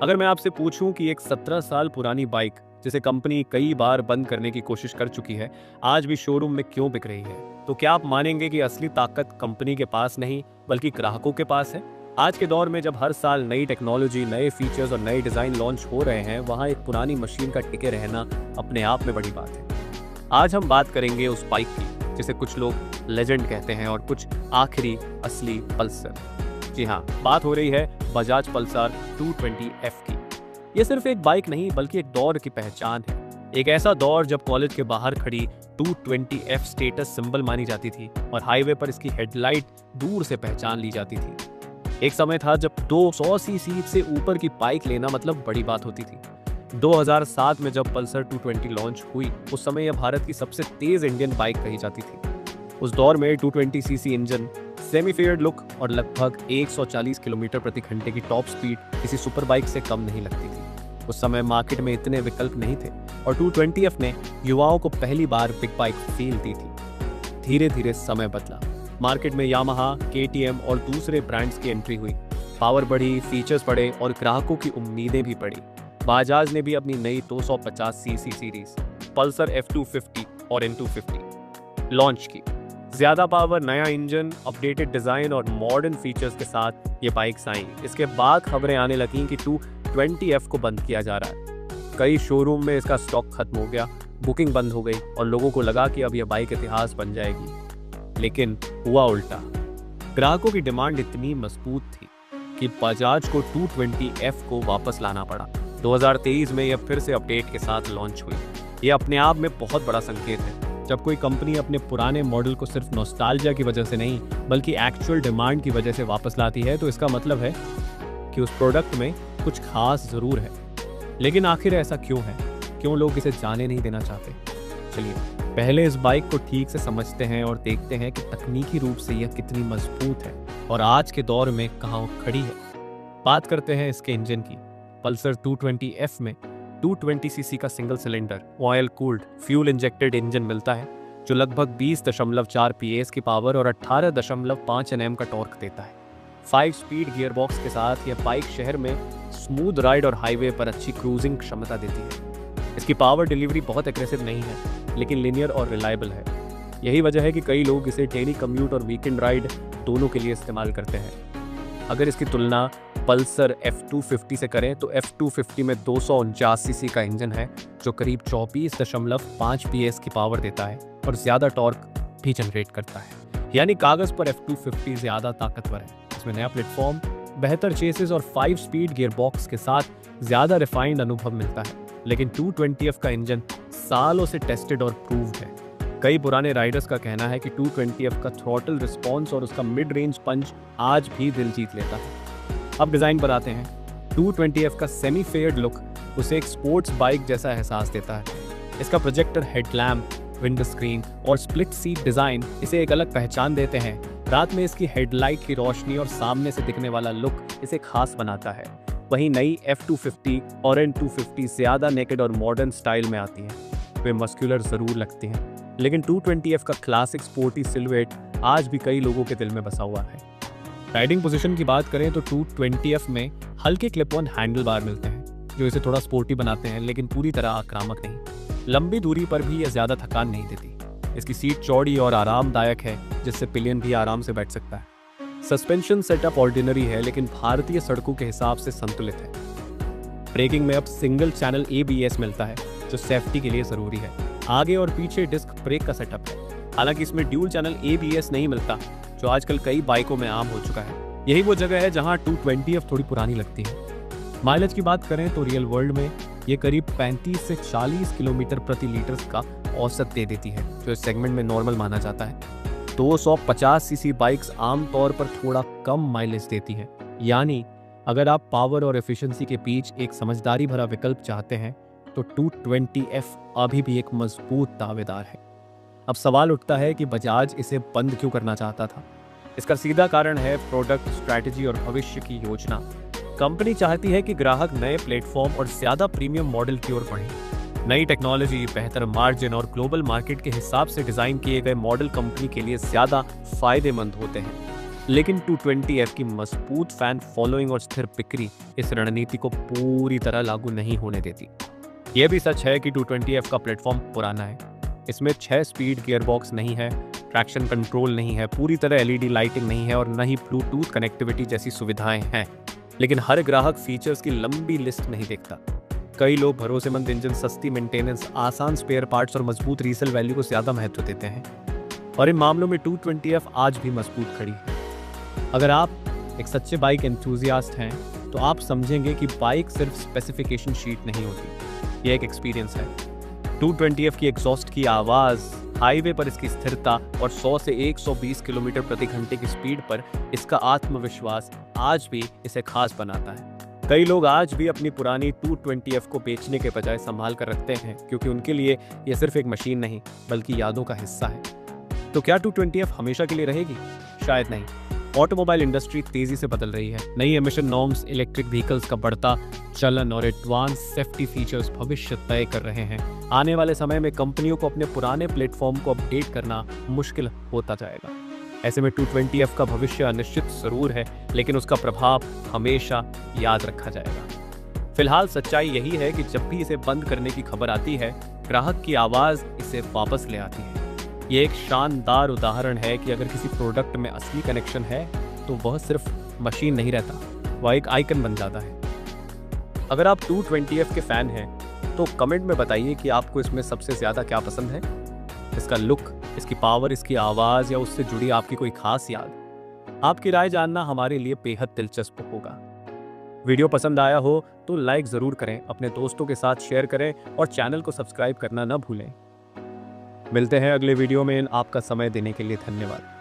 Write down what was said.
अगर मैं आपसे पूछूं कि एक 17 साल पुरानी बाइक जिसे कंपनी कई बार बंद करने की कोशिश कर चुकी है, आज भी शोरूम में क्यों बिक रही है, तो क्या आप मानेंगे कि असली ताकत कंपनी के पास नहीं बल्कि ग्राहकों के पास है? आज के दौर में जब हर साल नई टेक्नोलॉजी, नए फीचर्स और नए डिजाइन लॉन्च हो रहे हैं, वहां एक पुरानी मशीन का टिके रहना अपने आप में बड़ी बात है। आज हम बात करेंगे उस बाइक की जिसे कुछ लोग लेजेंड कहते हैं और कुछ आखिरी असली पल्सर। जी हाँ, बात हो रही है बजाज पल्सर 220F की। ये सिर्फ एक बाइक नहीं बल्कि एक दौर की पहचान है। एक ऐसा दौर जब कॉलेज के बाहर खड़ी 220F स्टेटस सिंबल मानी जाती थी और हाईवे पर इसकी हेडलाइट दूर से पहचान ली जाती थी। एक समय था जब 200 सीसी से ऊपर की बाइक लेना मतलब बड़ी बात होती थी। 2007 में जब पल्सर 220 लॉन्च हुई, उस समय यह भारत की सबसे तेज इंडियन बाइक कही जाती थी। उस दौर में 220 सीसी इंजन, सेमी फेयर्ड लुक और लगभग 140 किलोमीटर प्रति घंटे की टॉप स्पीड किसी सुपर बाइक से कम नहीं लगती थी। उस समय मार्केट में इतने विकल्प नहीं थे और 220F ने युवाओं को पहली बार बिग बाइक फील दी थी। धीरे धीरे समय बदला, मार्केट में यामाहा, KTM और दूसरे ब्रांड्स की एंट्री हुई। पावर बढ़ी, फीचर्स बढ़े और ग्राहकों की उम्मीदें भी बढ़ी। बजाज ने भी अपनी नई 250 सीसी सीरीज पल्सर F250 और N250 लॉन्च की। ज्यादा पावर, नया इंजन, अपडेटेड डिजाइन और मॉडर्न फीचर्स के साथ ये बाइक्स आई। इसके बाद खबरें आने लगीं कि 220F को बंद किया जा रहा है। कई शोरूम में इसका स्टॉक खत्म हो गया, बुकिंग बंद हो गई और लोगों को लगा कि अब यह बाइक इतिहास बन जाएगी। लेकिन हुआ उल्टा। ग्राहकों की डिमांड इतनी मजबूत थी कि बजाज को 220F को वापस लाना पड़ा। 2023 में यह फिर से अपडेट के साथ लॉन्च हुई। यह अपने आप में बहुत बड़ा संकेत है। जब कोई कंपनी अपने पुराने मॉडल को सिर्फ नॉस्टैल्जिया की वजह से नहीं बल्कि एक्चुअल डिमांड की वजह से वापस लाती है, तो इसका मतलब है कि उस प्रोडक्ट में कुछ खास जरूर है। लेकिन आखिर ऐसा क्यों है? क्यों लोग इसे जाने नहीं देना चाहते? चलिए पहले इस बाइक को ठीक से समझते हैं और देखते हैं कि तकनीकी रूप से यह कितनी मजबूत है और आज के दौर में कहाँ खड़ी है। बात करते हैं इसके इंजन की। पल्सर 220F में 220 सीसी का single cylinder oil cooled fuel injected engine मिलता है जो लगभग 20.4 PS की पावर और 18.5 Nm का टॉर्क देता है। 5 स्पीड गियरबॉक्स के साथ यह बाइक शहर में स्मूथ राइड और हाईवे पर अच्छी क्रूजिंग क्षमता देती है। इसकी पावर डिलीवरी बहुत एग्रेसिव नहीं है लेकिन लिनियर और रिलायबल है। यही वजह है कि कई लोग इसे डेली कम्यूट और वीकेंड राइड दोनों के लिए इस्तेमाल करते हैं। अगर इसकी तुलना पल्सर F250 से करें तो F250 में 249 सीसी का इंजन है जो करीब 24.5 PS की पावर देता है और ज्यादा टॉर्क भी जनरेट करता है। यानी कागज पर F250 ज्यादा ताकतवर है। इसमें नया प्लेटफॉर्म, बेहतर चेसिस और 5 स्पीड गियरबॉक्स के साथ ज्यादा रिफाइंड अनुभव मिलता है। लेकिन 220F का इंजन सालों से टेस्टेड और प्रूव्ड है। कई पुराने राइडर्स का कहना है कि 220F का थ्रॉटल रिस्पॉन्स और उसका मिड रेंज पंच आज भी दिल जीत लेता है। अब डिजाइन पर आते हैं। 220F का सेमी फेयर्ड लुक उसे एक स्पोर्ट्स बाइक जैसा एहसास देता है। इसका प्रोजेक्टर हेडलैम्प, विंडो स्क्रीन और स्प्लिट सीट डिजाइन इसे एक अलग पहचान देते हैं। रात में इसकी हेडलाइट की रोशनी और सामने से दिखने वाला लुक इसे खास बनाता है। वहीं नई F250 और N250 ज्यादा नेकेड और मॉडर्न स्टाइल में आती हैं। वे मस्कुलर जरूर लगती हैं, लेकिन 220F का क्लासिक स्पोर्टी सिलुएट आज भी कई लोगों के दिल में बसा हुआ है। राइडिंग पोजीशन की बात करें तो 220F में हल्के क्लिप ऑन हैंडल बार मिलते हैं जो इसे थोड़ा स्पोर्टी बनाते हैं, लेकिन पूरी तरह आक्रामक नहीं। लंबी दूरी पर भी यह ज्यादा थकान नहीं देती। इसकी सीट चौड़ी और आरामदायक है जिससे पिलियन भी आराम से बैठ सकता है। सस्पेंशन सेटअप ऑर्डिनरी है लेकिन भारतीय सड़कों के हिसाब से संतुलित है। ब्रेकिंग में अब सिंगल चैनल ABS मिलता है जो सेफ्टी के लिए जरूरी है। आगे और पीछे डिस्क ब्रेक का सेटअप है। हालांकि इसमें ड्यूल चैनल ABS नहीं मिलता जो आजकल कई बाइकों में आम हो चुका है। यही वो जगह है जहां 220F थोड़ी पुरानी लगती है। माइलेज की बात करें तो रियल वर्ल्ड में ये करीब 35 से 40 किलोमीटर प्रति लीटर का औसत दे देती है जो इस सेगमेंट में नॉर्मल माना जाता है। 250 सीसी बाइक्स आमतौर पर थोड़ा कम माइलेज देती है। यानी अगर आप पावर और एफिशिएंसी के बीच एक समझदारी भरा विकल्प चाहते हैं तो 220F अभी भी एक मजबूत दावेदार है। अब सवाल उठता है कि बजाज इसे बंद क्यों करना चाहता था। इसका सीधा कारण है प्रोडक्ट स्ट्रैटेजी और भविष्य की योजना। कंपनी चाहती है कि ग्राहक नए प्लेटफॉर्म और ज्यादा प्रीमियम मॉडल की ओर बढ़े। नई टेक्नोलॉजी, बेहतर मार्जिन और ग्लोबल मार्केट के हिसाब से डिजाइन किए गए मॉडल कंपनी के लिए ज्यादा फायदेमंद होते हैं। लेकिन 220F की मजबूत फैन फॉलोइंग और स्थिर बिक्री इस रणनीति को पूरी तरह लागू नहीं होने देती। यह भी सच है कि 220F का प्लेटफॉर्म पुराना है। इसमें 6 स्पीड गियरबॉक्स नहीं है, ट्रैक्शन कंट्रोल नहीं है, पूरी तरह LED लाइटिंग नहीं है और न ही ब्लूटूथ कनेक्टिविटी जैसी सुविधाएं हैं। लेकिन हर ग्राहक फीचर्स की लंबी लिस्ट नहीं देखता। कई लोग भरोसेमंद इंजन, सस्ती मेंटेनेंस, आसान स्पेयर पार्ट्स और मजबूत रीसेल वैल्यू को ज्यादा महत्व देते हैं, और इन मामलों में 220F आज भी मजबूत खड़ी है। अगर आप एक सच्चे बाइक एंथुजियास्ट हैं तो आप समझेंगे कि बाइक सिर्फ स्पेसिफिकेशन शीट नहीं होती, यह एक एक्सपीरियंस है। 220F की एग्जॉस्ट की आवाज़, हाईवे पर इसकी स्थिरता और 100 से 120 किलोमीटर प्रति घंटे की स्पीड पर इसका आत्मविश्वास आज भी इसे खास बनाता है। कई लोग आज भी अपनी पुरानी 220F को बेचने के बजाय संभाल कर रखते हैं, क्योंकि उनके लिए यह सिर्फ एक मशीन नहीं बल्कि यादों का हिस्सा है। तो क्या 220F हमेशा के लिए रहेगी? शायद नहीं। ऑटोमोबाइल इंडस्ट्री तेजी से बदल रही है। नई एमिशन नॉर्म्स, इलेक्ट्रिक व्हीकल्स का बढ़ता चलन और एडवांस सेफ्टी फीचर्स भविष्य तय कर रहे हैं। आने वाले समय में कंपनियों को अपने पुराने प्लेटफॉर्म को अपडेट करना मुश्किल होता जाएगा। ऐसे में 220F का भविष्य अनिश्चित जरूर है, लेकिन उसका प्रभाव हमेशा याद रखा जाएगा। फिलहाल सच्चाई यही है कि जब भी इसे बंद करने की खबर आती है, ग्राहक की आवाज इसे वापस ले आती है। ये एक शानदार उदाहरण है कि अगर किसी प्रोडक्ट में असली कनेक्शन है तो वह सिर्फ मशीन नहीं रहता, वह एक आइकन बन जाता है। अगर आप 220F के फैन हैं तो कमेंट में बताइए कि आपको इसमें सबसे ज़्यादा क्या पसंद है। इसका लुक, इसकी पावर, इसकी आवाज़ या उससे जुड़ी आपकी कोई खास याद। आपकी राय जानना हमारे लिए बेहद दिलचस्प होगा। वीडियो पसंद आया हो तो लाइक ज़रूर करें, अपने दोस्तों के साथ शेयर करें और चैनल को सब्सक्राइब करना न भूलें। मिलते हैं अगले वीडियो में। आपका समय देने के लिए धन्यवाद।